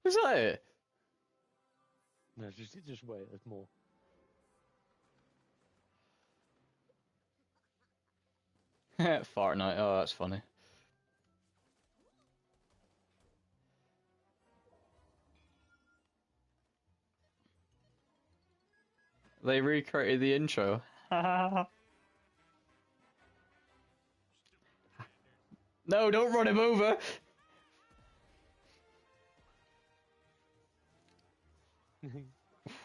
Was that it? No, just wait. There's more. Fortnite. Oh, that's funny. They recreated the intro. No, don't run him over.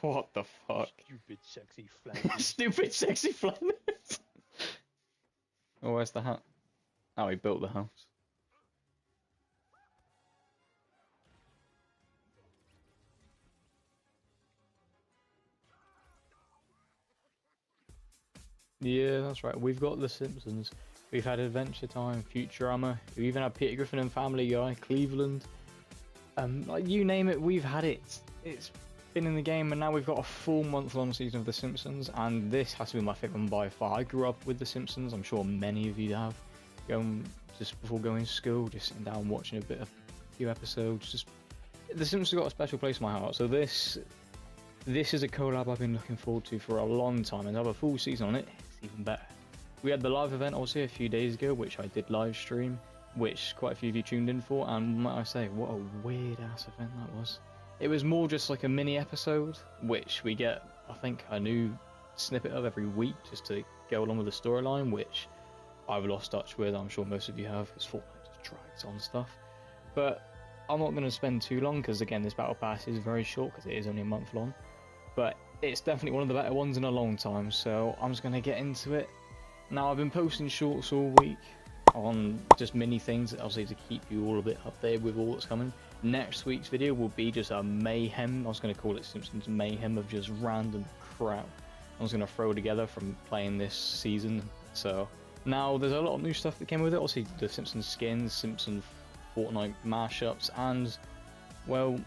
What the fuck? Stupid, sexy Flanders. Stupid, sexy Flanders. Oh, where's the house? Oh, he built the house. Yeah, that's right. We've got The Simpsons. We've had Adventure Time, Futurama. We even had Peter Griffin and Family Guy, Cleveland. Like you name it, we've had it. It's been in the game, and now we've got a full month-long season of The Simpsons, and this has to be my favourite one by far. I grew up with The Simpsons. I'm sure many of you have. Going just before going to school, just sitting down watching a few episodes. Just The Simpsons got a special place in my heart. So this is a collab I've been looking forward to for a long time, and to have a full season on it, it's even better. We had the live event also a few days ago, which I did live stream, which quite a few of you tuned in for, and might I say, what a weird ass event that was. It was more just like a mini episode, which we get, I think, a new snippet of every week just to go along with the storyline, which I've lost touch with. I'm sure most of you have, because Fortnite just drags on stuff. But I'm not going to spend too long, because again, this battle pass is very short, because it is only a month long. But it's definitely one of the better ones in a long time, so I'm just going to get into it. Now, I've been posting shorts all week on just mini things, obviously to keep you all a bit updated with all that's coming. Next week's video will be just a mayhem. I was going to call it Simpsons Mayhem of just random crap I was going to throw together from playing this season. So now there's a lot of new stuff that came with it. Obviously the Simpsons skins, Simpsons Fortnite mashups, and well,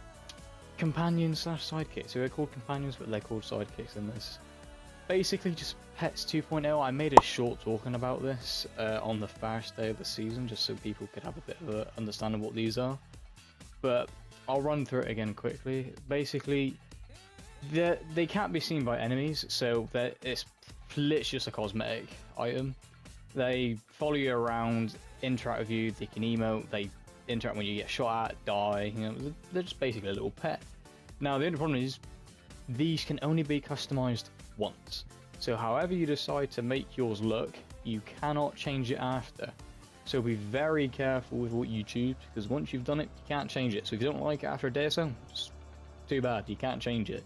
companions slash sidekicks. So they're called companions, but they're called sidekicks in this. Basically just Pets 2.0. I made a short talking about this on the first day of the season, just so people could have a bit of an understanding of what these are. But I'll run through it again quickly. Basically, they can't be seen by enemies, so it's literally just a cosmetic item. They follow you around, interact with you, they can emote, they interact when you get shot at, die, you know, they're just basically a little pet. Now the only problem is, these can only be customized once. So however you decide to make yours look, you cannot change it after. So be very careful with what you choose, because once you've done it, you can't change it. So if you don't like it after a day or so, it's too bad, you can't change it.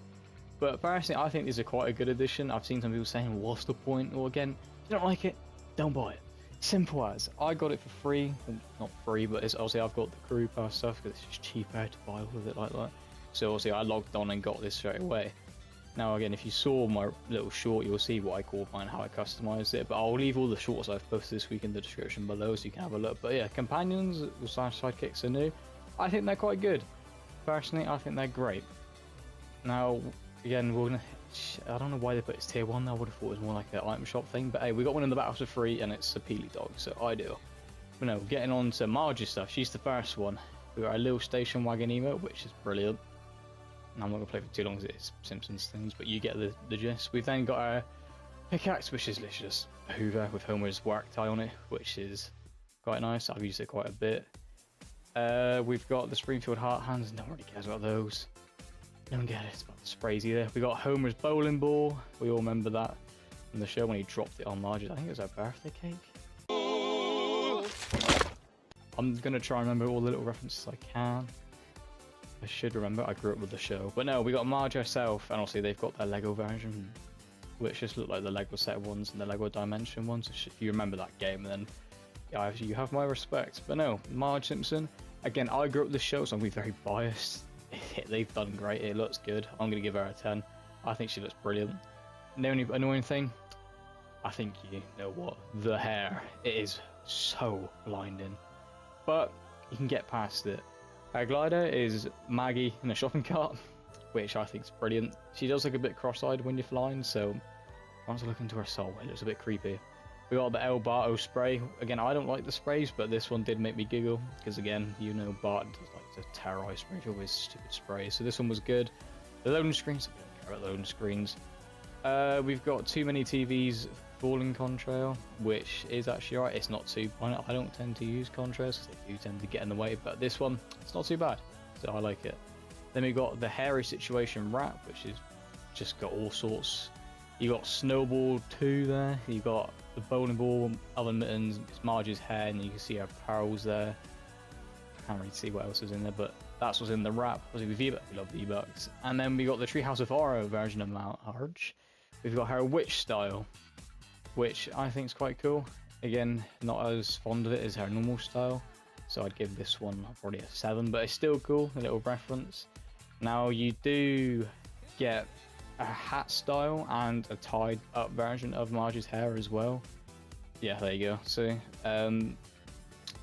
But personally, I think these are quite a good addition. I've seen some people saying, what's the point? Or again, if you don't like it, don't buy it. Simple as. I got it for free. Well, not free, but it's obviously I've got the crew pass stuff, because it's just cheaper to buy all of it like that. So obviously I logged on and got this straight away. Now again, if you saw my little short, you'll see what I called mine, how I customized it, but I'll leave all the shorts I've posted this week in the description below so you can have a look. But yeah, companions slash sidekicks are new. I think they're quite good. Personally, I think they're great. Now, again, we're gonna, I don't know why they put it as tier 1, I would have thought it was more like an item shop thing, but hey, we got one in the battle for free, and it's a Peely dog, so ideal. But no, getting on to Marge's stuff, she's the first one. We got a little station wagon emote, which is brilliant. I'm not going to play for too long because it's Simpsons things, but you get the gist. We've then got our pickaxe, which is literally just a Hoover with Homer's work tie on it, which is quite nice. I've used it quite a bit. We've got the Springfield Heart Hands. No one really cares about those. No one cares about the sprays either. We got Homer's bowling ball. We all remember that from the show when he dropped it on Marge. I think it was her birthday cake. I'm going to try and remember all the little references I can. I should remember, I grew up with the show. But no, we got Marge herself, and obviously they've got their Lego version, which just look like the Lego set ones and the Lego Dimension ones. If you remember that game, then yeah, you have my respect. But no, Marge Simpson, again, I grew up with the show, so I'm going to be very biased. They've done great, it looks good. I'm going to give her a 10. I think she looks brilliant. The only annoying thing, I think you know what, the hair, it is so blinding. But you can get past it. Her glider is Maggie in a shopping cart, which I think is brilliant. She does look a bit cross-eyed when you're flying, so once I look into her soul, it looks a bit creepy. We got the El Barto spray. Again, I don't like the sprays, but this one did make me giggle, because again, you know Bart does like to terrorize Rachel with stupid spray. So this one was good. The loading screens, we don't care about loading screens. We've got too many TVs falling contrail, which is actually alright. It's not too. I don't tend to use contrails because they do tend to get in the way, but this one, it's not too bad, so I like it. Then we got the hairy situation wrap, which is just got all sorts. You got Snowball 2 there. You got the bowling ball, oven mittens, it's Marge's hair, and you can see her pearls there. Can't really see what else is in there, but that's what's in the wrap. Obviously, we love V-Bucks. And then we got the Treehouse of Horror version of Marge. We've got her witch style, which I think is quite cool. Again, not as fond of it as her normal style, so I'd give this one probably a 7, but it's still cool, a little reference. Now you do get a hat style and a tied up version of Marge's hair as well. Yeah, there you go. See,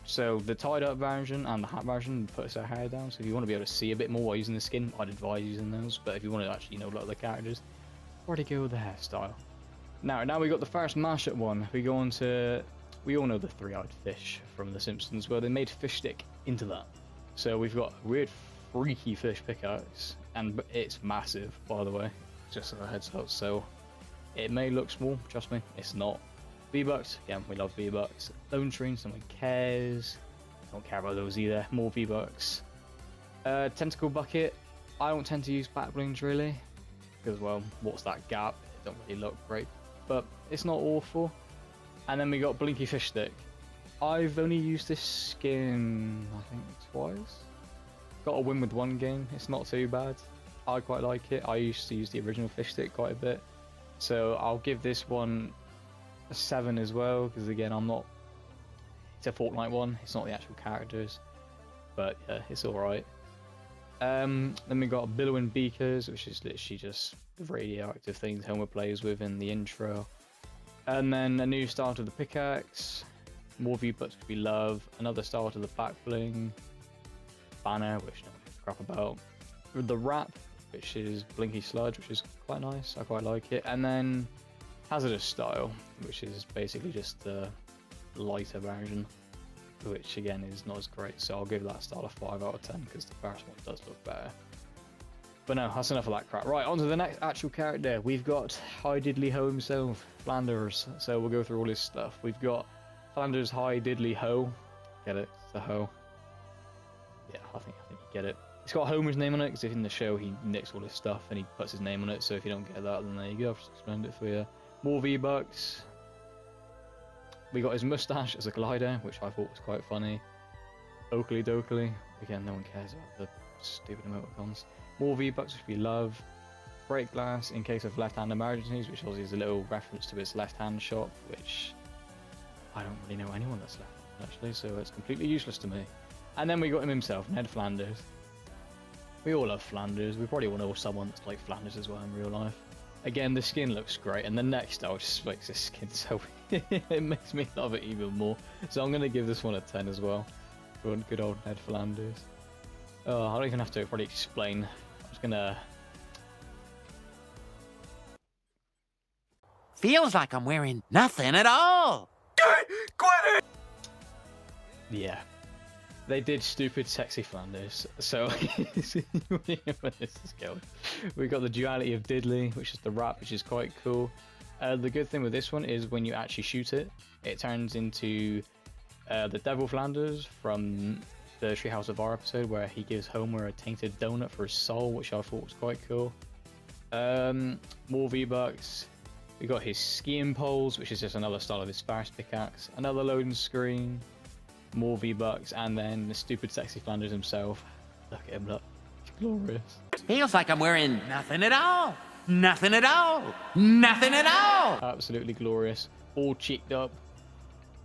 so the tied up version and the hat version puts her hair down. So if you want to be able to see a bit more while using the skin, I'd advise using those. But if you want to actually know a lot of the characters, already go with the hairstyle. Now we got the first mashup one. We go on to, we all know the three-eyed fish from The Simpsons. Well, they made fish stick into that. So we've got a weird freaky fish pickaxe, and it's massive, by the way, just as a heads up. So it may look small, trust me, it's not. V-Bucks, again, we love V-Bucks. Lone Tree, someone cares. Don't care about those either. More V-Bucks. Tentacle Bucket, I don't tend to use back blings really, because, well, what's that gap? It don't really look great, but it's not awful. And then we got Blinky Fish Stick. I've only used this skin, I think, twice. Got a win with one game, it's not too bad. I quite like it. I used to use the original fish stick quite a bit. So I'll give this one a 7 as well, because again, it's a Fortnite one, it's not the actual characters. But yeah, it's alright. Then we got Billowing Beakers, which is literally just the radioactive things Homer plays with in the intro. And then a new style to the pickaxe, more V-Bucks which we love, another style to the back bling, banner, which no one gives a crap about, the wrap, which is Blinky Sludge, which is quite nice, I quite like it, and then Hazardous style, which is basically just the lighter version, which again is not as great, so I'll give that style a 5 out of 10 because the first one does look better. But no, that's enough of that crap. Right, on to the next actual character. We've got Hi Diddly Ho himself, Flanders. So we'll go through all his stuff. We've got Flanders Hi Diddly Ho. Get it? It's the Ho. Yeah, I think you get it. It's got Homer's name on it because in the show he nicks all his stuff and he puts his name on it. So if you don't get that, then there you go. I've just explained it for you. More V-Bucks. We got his mustache as a glider, which I thought was quite funny. Oakley Dokley. Again, no one cares about the stupid emoticons. More V-Bucks, which we love. Break glass in case of left-hand emergencies, which obviously is a little reference to his left-hand shop, which I don't really know anyone that's left-handed actually, so it's completely useless to me. And then we got him himself, Ned Flanders. We all love Flanders. We probably all know someone that's like Flanders as well in real life. Again, the skin looks great, and the neck style just makes his skin so it makes me love it even more. So I'm gonna give this one a 10 as well. For good old Ned Flanders. Oh, I don't even have to probably explain. I'm just gonna. Feels like I'm wearing nothing at all. Quit it! Yeah. They did stupid sexy Flanders, so where this is going. We got the duality of Diddley, which is the wrap, which is quite cool. The good thing with this one is when you actually shoot it, it turns into the Devil Flanders from the Treehouse of Horror episode, where he gives Homer a tainted donut for his soul, which I thought was quite cool. More V-Bucks. We got his skiing poles, which is just another style of his first pickaxe. Another loading screen. More V-Bucks, and then the stupid sexy Flanders himself. Look at him, look. It's glorious. Feels like I'm wearing nothing at all. Nothing at all. Nothing at all. Absolutely glorious. All cheeked up.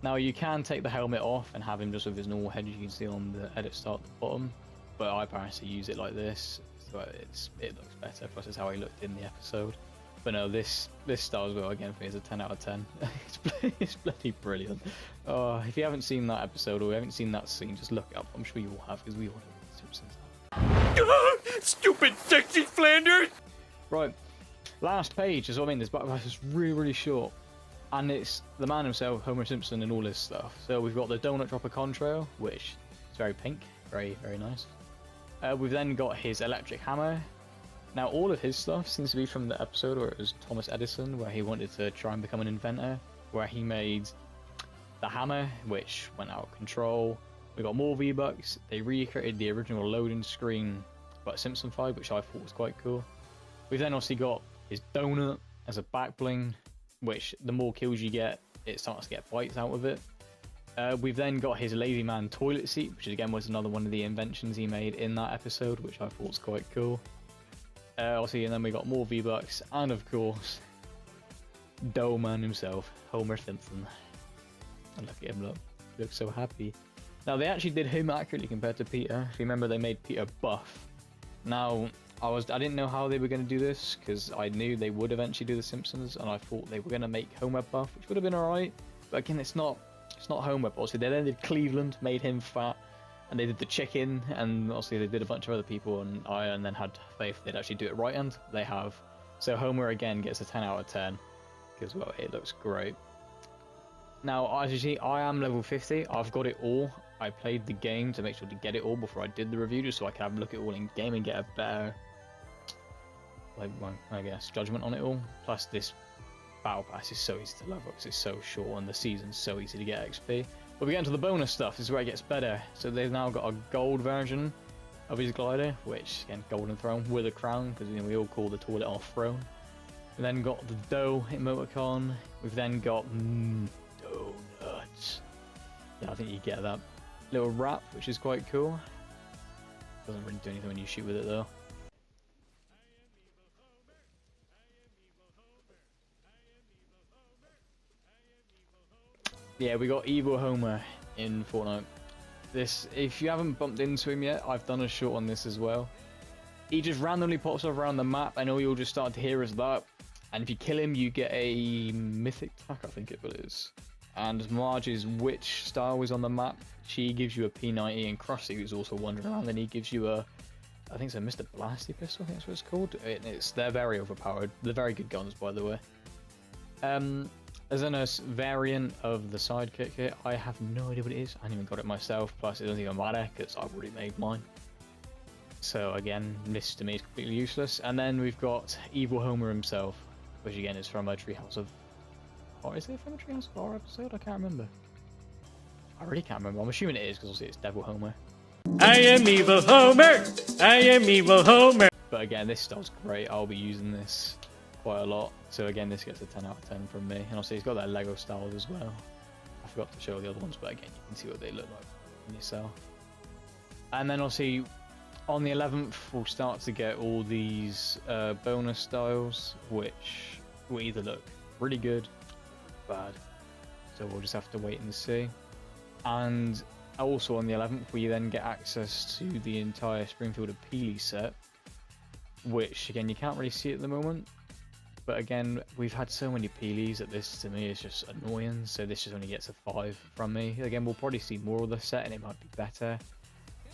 Now you can take the helmet off and have him just with his normal head, you can see on the edit start at the bottom. But I personally use it like this, so it looks better. Plus it's how he looked in the episode. But no, this style as well, again, for me is a 10 out of 10. It's bloody brilliant. Oh, if you haven't seen that episode or you haven't seen that scene, just look it up. I'm sure you all have, because we all know The Simpsons. Stupid sexy Flanders! Right, last page is what I mean. This background is really, really short. And it's the man himself, Homer Simpson, and all his stuff. So we've got the Donut Dropper Contrail, which is very pink, very, very nice. We've then got his electric hammer. Now all of his stuff seems to be from the episode where it was Thomas Edison, where he wanted to try and become an inventor, where he made the hammer, which went out of control. We got more V-Bucks. They recreated the original loading screen, but Simplified, which I thought was quite cool. We've then obviously got his donut as a back bling, which the more kills you get, it starts to get bites out of it. We've then got his Lazy Man toilet seat, which again was another one of the inventions he made in that episode, which I thought was quite cool. Obviously, and then we got more V-Bucks, and of course, Dough Man himself, Homer Simpson. And look at him, look. He looks so happy. Now, they actually did him accurately compared to Peter. If you remember, they made Peter buff. Now, I didn't know how they were going to do this, because I knew they would eventually do The Simpsons, and I thought they were going to make Homer buff, which would have been alright. But again, it's not Homer. Obviously, they then did Cleveland, made him fat, and they did the chicken, and obviously they did a bunch of other people, and I then had faith they'd actually do it right, and they have. So Homer again gets a 10 out of 10, because well, it looks great. Now, as you see, I am level 50. I've got it all. I played the game to make sure to get it all before I did the review, just so I could have a look at it all in game and get a better, like, well, I guess, judgment on it all. Plus, this battle pass is so easy to level because it's so short, and the season's so easy to get XP. But we get into the bonus stuff. This is where it gets better. So they've now got a gold version of his glider, which again, golden throne with a crown, because we all call the toilet our throne. We then got the dough emoticon. We've then got donuts. Yeah, I think you get that little wrap, which is quite cool. Doesn't really do anything when you shoot with it though. Yeah, we got Evil Homer in Fortnite. This, if you haven't bumped into him yet, I've done a short on this as well. He just randomly pops up around the map, and all you'll just start to hear is that. And if you kill him, you get a mythic tack, I think it is. And Marge's witch style is on the map. She gives you a P90, and Krusty, who's also wandering around, and he gives you a, I think it's a Mr. Blasty pistol, I think that's what it's called. They're very overpowered. They're very good guns, by the way. There's then a variant of the sidekick here. I have no idea what it is. I haven't even got it myself. Plus, it doesn't even matter because I've already made mine. So again, this to me is completely useless. And then we've got Evil Homer himself, which again is from a Treehouse of... Or is it from a Treehouse of Horror episode? I can't remember. I really can't remember. I'm assuming it is because obviously it's Devil Homer. I am Evil Homer! I am Evil Homer! But again, this style's great. I'll be using this quite a lot. So again, this gets a 10 out of 10 from me. And obviously it's got that Lego style as well. I forgot to show the other ones, but again, you can see what they look like in yourself. And then obviously on the 11th, we'll start to get all these bonus styles, which will either look really good or bad. So we'll just have to wait and see. And also on the 11th, we then get access to the entire Springfield Appealy set, which again, you can't really see at the moment. But again, we've had so many Peelies that this to me is just annoying, so this just only gets a 5 from me. Again, we'll probably see more of the set and it might be better,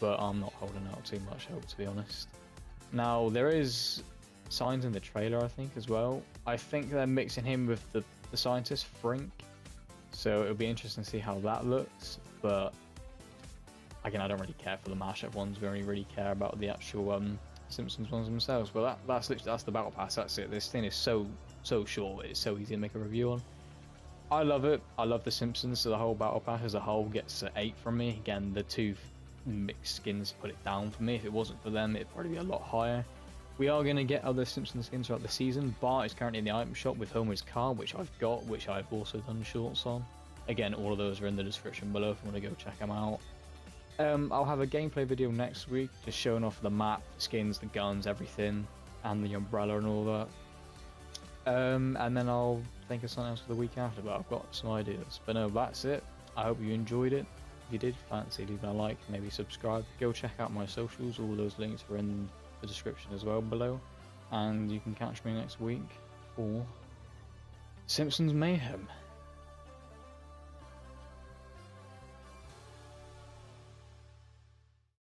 but I'm not holding out too much hope, to be honest. Now, there is signs in the trailer, I think, as well. I think they're mixing him with the scientist, Frink, so it'll be interesting to see how that looks, but again, I don't really care for the mashup ones. We only really care about the actual Simpsons ones themselves. But that's the battle pass. That's it. This thing is so short. It's so easy to make a review on. I love it. I love the Simpsons. So the whole battle pass as a whole gets an 8 from me. Again, the two mixed skins put it down for me. If it wasn't for them, it'd probably be a lot higher. We are going to get other Simpsons skins throughout the season. Bart is currently in the item shop with Homer's car, which I've got, which I've also done shorts on. Again, all of those are in the description below if you want to go check them out. I'll have a gameplay video next week, just showing off the map, the skins, the guns, everything, and the umbrella and all that. And then I'll think of something else for the week after, but I've got some ideas. But no, that's it. I hope you enjoyed it. If you did, fancy leaving a like, maybe subscribe. Go check out my socials. All those links are in the description as well below. And you can catch me next week for Simpsons Mayhem.